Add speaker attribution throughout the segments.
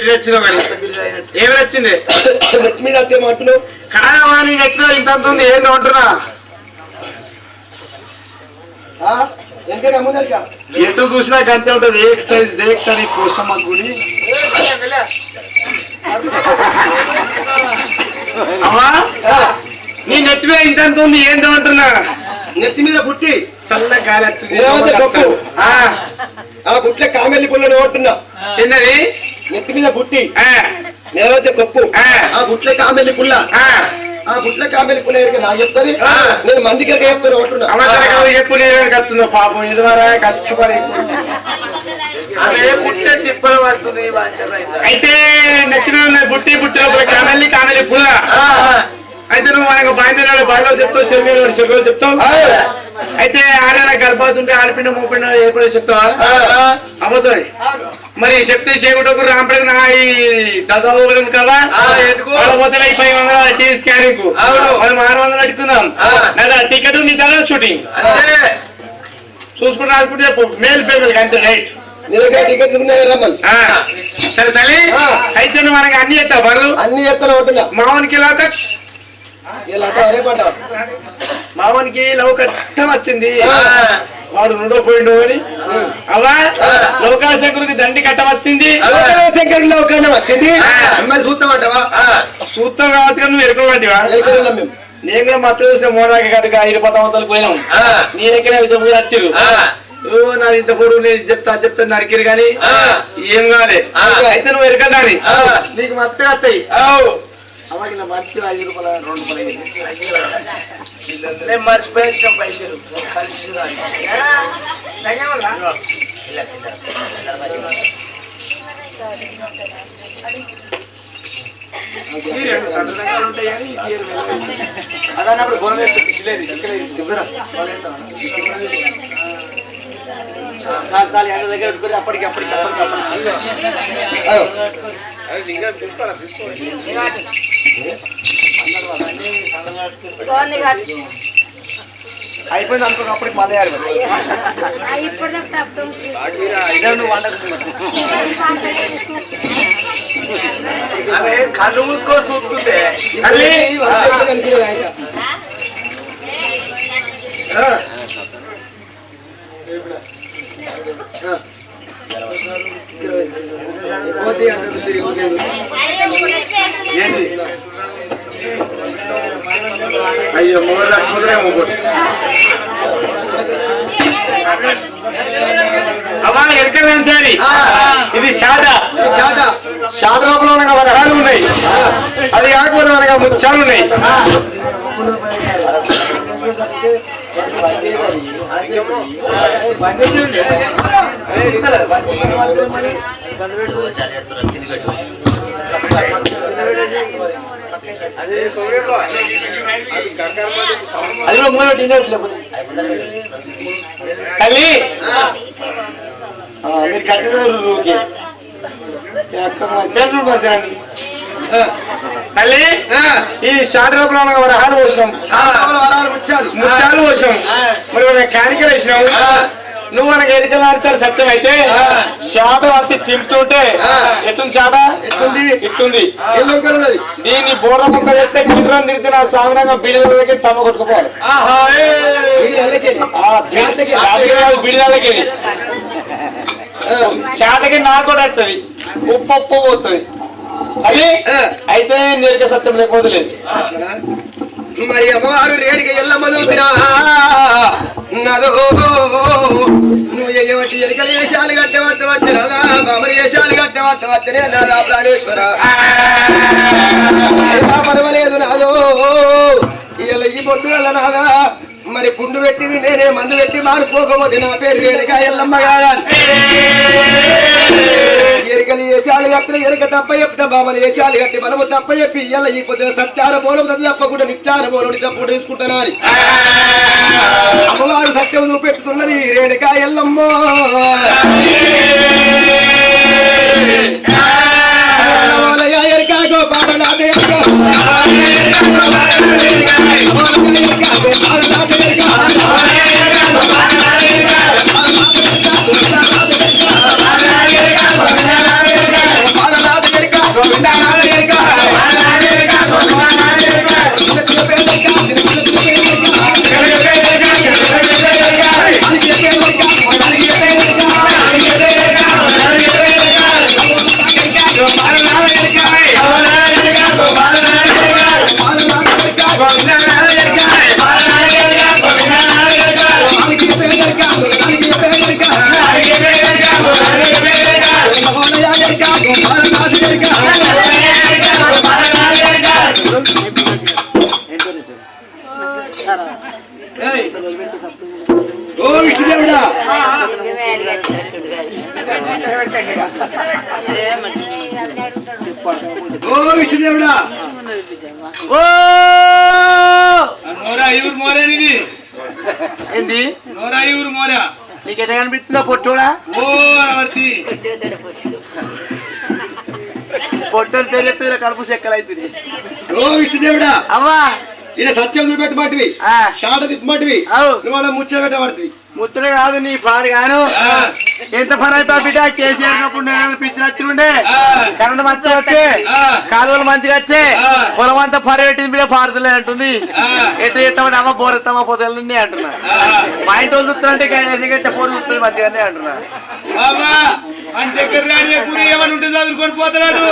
Speaker 1: ఎటు వచ్చినా మరి ఏమి వచ్చింది
Speaker 2: నెత్తి మీద అంటున్నావు
Speaker 1: కాదమ్మా నీ నెక్స్ట్ ఇంత ఉంది ఏందో అంటున్నా ఎటు చూసినా గంతే ఉంటది ఎక్సైజ్ దేక్సని కోసమ్మ గుడి అమ్మా నీ నెత్తి మీద ఇంత ఉంది ఏందో అంటున్నా
Speaker 2: నెత్తి మీద పుట్టి
Speaker 1: చల్ల గాలి
Speaker 2: ఆ పుట్ల కామెల్లి పుల్లని ఓటున్నా
Speaker 1: తిన్నది
Speaker 2: నెత్తి మీద పుట్టి నేనైతే గొప్పు ఆ పుట్ల కామెల్లి పుల్ల ఆ పుట్ల కామెల్లి పుల్ల నాకు చెప్తాను నేను మందికి చెప్తాను ఓటున్నా
Speaker 1: ఎప్పుడు కత్తుందో పాపం ఇది వరా కష్టపడి పుట్టే తిప్పలు పడుతుంది అయితే నెత్తి మీద పుట్టి పుట్టిన కామెల్లి కామెల్లి పుల్ల అయితే నువ్వు మనకు బయలుదేరాడు బయలో చెప్తావు చెరువులో చెప్తావు అయితే ఆడైనా గర్భాతుంటే ఆడపిండ మూపిండ ఎప్పుడో చెప్తావా అమ్ముతుంది మరి చెప్తే చేయకుండా రాంపడికి నా ఈ దశ కదా పోతే 500 స్కానింగ్ మనం 600 అడుగుతున్నాం లేదా టికెట్ నీ తర్వాత షూటింగ్ చూసుకుంటే రాసుకుంటే చెప్పు మేల్ ఫీమేల్ అంతే రైట్ సరే తల్లి అయితే నువ్వు మనకి అన్ని ఎత్తావు బరువు
Speaker 2: అన్ని ఎత్తాను ఉంటున్నా
Speaker 1: మామూలుకి మామూలుకి లవ్ కష్టం వచ్చింది వాడు రెండో పోయిండు అని అలా లోకాశంకరుడికి దండి కట్ట వచ్చింది
Speaker 2: వచ్చింది అమ్మాయి చూస్తామంటావా
Speaker 1: చూస్తాం కావచ్చు నువ్వు ఎరుకోమంటివా నేను కూడా మత్తు చూసిన మోనాకి కనుక 20 పోయినాం నీ దగ్గర వచ్చారు నాది ఇంత పొడుగు నేను చెప్తా నరికిరు కానీ ఏం కాలే అయితే నువ్వు ఎరకదాని నీకు మస్తు వస్తాయి అమ్మాకి ఇలా మర్చిపోయి 5 రూపాయలు 2 రూపాయలు నేను మర్చిపోయాను పైసలు అదన్నప్పుడు గొడవ దగ్గర పెట్టుకుని అప్పటికి అయిపోయింది అనుకో అప్పటికి మళ్ళీ నువ్వు అదే కళ్ళు మూసుకో చూపుతుంటే అయ్యో అమ్మా ఎరకలేం సారి ఇది శాదాపులో అనగా వరహాలు ఉన్నాయి అది కాకపోతే అనగా ముత్యాలు ఉన్నాయి అది మూల తల్లి మీరు కట్టిన తల్లి ఈ శారదాపులో వరహాలు పోసినాం ముత్యాలు పోసినాం మరి క్యానికల్ వేసినాం నువ్వు మనకి ఎరికలు ఆడతారు సత్యం అయితే శాట వచ్చి తింటుంటే ఎట్టుంది శాట ఇట్టుంది దీన్ని బోర ముక్క చేస్తే కింద్రం తిరిగితే నా సామాన్యంగా బీడిదలకి తమ్మ కొట్టుకుపోవాలి బీడిదలకి శాటకి నాకు కూడా వస్తుంది ఉప్పు పోతుంది అది అయితే నేరిక సత్యం లేకపోలేదు
Speaker 2: మరి అమ్మవారు రేడికి ఎల్లమ్మదురా నువ్వు వచ్చి ఎరికలు వేషాలు కట్టవద్ద వచ్చినదా మామూలు వేషాలు కట్టవద్ద వచ్చనే నాదా ప్రాణేశ్వర పర్వాలేదు నాదో ఇలా ఈ బొడ్డు వల్ల నాదా మరి పుండు పెట్టి నేనే మందు పెట్టి మారిపోకపోతే నా పేరు రేడిక ఎల్లమ్మ కాదా ఎరికలు వేషాలు కట్టిన ఎరిక తప్ప చెప్తా బామలు వేషాలు కట్టి మనము తప్ప చెప్పి ఇలా ఈ పొద్దున సత్యార బోలం తప్పకుండా నిత్యార బోలం తప్పుడు తీసుకుంటానా అని అమ్మవారు సత్యం చూపెట్టుతున్నది రేణుక ఎల్లమ్మ ఎరిక గోపాల విష్ణుదేవుడా ఓ విష్ణుదేవుడా
Speaker 1: ఓ నోరా ఊరు మోరేనిది ఏంది నోరా ఊరు మోరా నీకు ఎట్లా కనిపిస్తుందో పొట్టోడా ఓ నవర్తి పొట్టలు తెలియదు కడుపు చెక్కలు అవుతుంది
Speaker 2: ఓ విష్ణుదేవుడా
Speaker 1: అవ్వా
Speaker 2: ఈయన సత్యం చూపెట్టమాటివి షాట తిప్పమాటివి నువ్వు ముచ్చ పెట్టబడుతుంది
Speaker 1: ముచ్చట కాదు నీ పాడు గాను ఎంత పని అయిపో బిడ్డ కేసీఆర్ పిచ్చి నచ్చుండే కరెంట్ మంచిగా వచ్చే కాలువలు మంచిగా వచ్చే పొలం అంతా పర్యటించి బిడ్డ పారుతలే అంటుంది ఎట్లా చేస్తామంటే అమ్మ బోరెత్తామా పొదల నుండి అంటున్నా మా ఇంటి వాళ్ళు చూస్తారంటే గట్టే పోరు చూస్తుంది మంచిగానే అంటున్నా ఏమని ఉంటే చదువుకొని పోతున్నాడు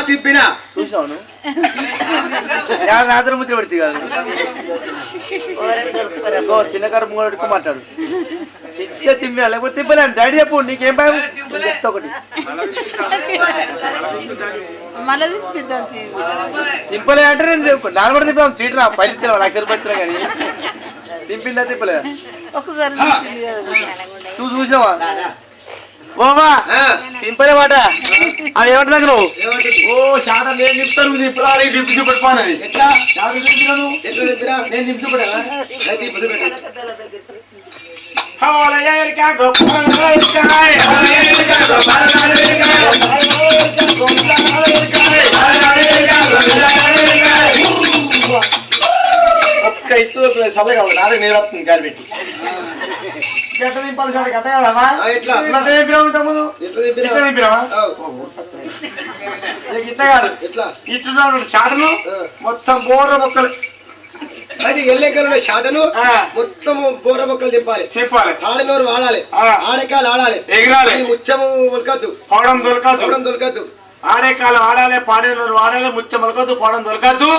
Speaker 2: తిప్పినా
Speaker 1: చూసాను రాత్రి ముచ్చట పెడితే కాదు చిన్న కడుపు మూడుకు మాట్లాడు తిప్పినా లేకపోతే తిప్పలేను డాడీ చెప్పు నీకేం భయం చెప్తా ఒకటి తిప్పలే అంటే నేను నాన్న కూడా తిప్పాను సీట్ రా పైన లక్ష రూపాయలు కానీ తిప్పిందా తిప్పలే నువ్వు చూసావా ఓమా తింపలే మాట అది ఏమంటున్నా నువ్వు ఓ శాత నేను తిప్పుతాను నువ్వు తిప్పురా తిప్పి చూపెట్టుకోనది నేను తిప్పి చూపెట్టా ఒక్క ఇస్తూ సభ కావాలి నాదే నేను వస్తుంది గాలి పెట్టి ఎట్లా దింపాలి సార్ కథ కాదమ్మా ఎట్లా దింపినావు ఎట్లా దింపినావా ఇట్లా కాదు
Speaker 2: ఎట్లా
Speaker 1: ఇట్లా షాటలు మొత్తం బోర్ర మొక్కలు
Speaker 2: అది ఎల్లెక్కలు షాటలు మొత్తం బోర్ర మొక్కలు చెప్పాలి ఆడినోరు వాడాలి ఆడకాలు ఆడాలి
Speaker 1: ఎగరాలి
Speaker 2: ముచ్చము ఉలకద్దు
Speaker 1: పోవడం
Speaker 2: దొరకద్దు
Speaker 1: ఆడేకాలు ఆడాలి పాడేనోరు వాడాలి ముచ్చం ఉలకద్దు పోవడం దొరకద్దు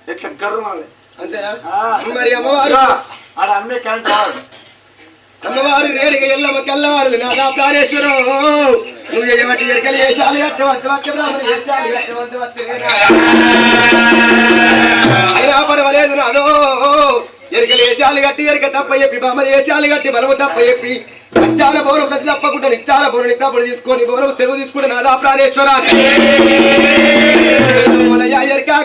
Speaker 1: ఎట్లా గర్రు
Speaker 2: అంతేనా మరి అమ్మవారు
Speaker 1: ఆడ అమ్మే కరెంట్ రావాలి
Speaker 2: అమ్మవారు రేడిగా ఎల్లమ్మ కెల్లవారు నాదా ప్రాణేశ్వరం నువ్వు చేయబట్టి ఎరకలు చేసాలి అయినా పర్వాలేదు నాదో ఎరకలు వేసాలి గట్టి ఎరక తప్ప చెప్పి బామ్మలు వేసాలి గట్టి మనము తప్ప చెప్పి నిత్యాల బోనం ప్రతి తప్పకుండా నిత్యాల బోనం నిత్తాపుడు తీసుకొని బోనం సెలవు తీసుకుని నాదా ప్రాణేశ్వర ఎరకా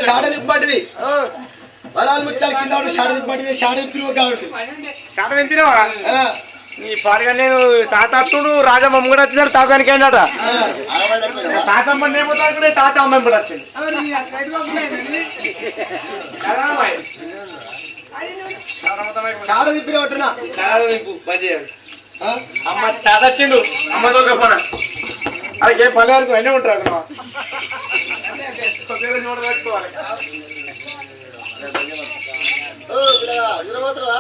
Speaker 2: షాడలిప్పటివి బలాలు ముచ్చాలి కింద షాడలిప్పటివి షాడలిప్పినవు కాబట్టి
Speaker 1: షాడలిప్పినవా నీ పాడుగా నేను తాతడు రాజమ్మ కూడా వచ్చినాడు తాతానికి ఏంటట తాతమ్మ ఏమవుతా తాత అమ్మ కూడా వచ్చింది
Speaker 2: షాడలిప్పిన పట్టున్నా
Speaker 1: షాడలింపు మంచి అమ్మ తాత వచ్చిండు అమ్మతో పన అది ఏ పని వరకు అన్నీ ఉంటారు
Speaker 2: చూడబోతురా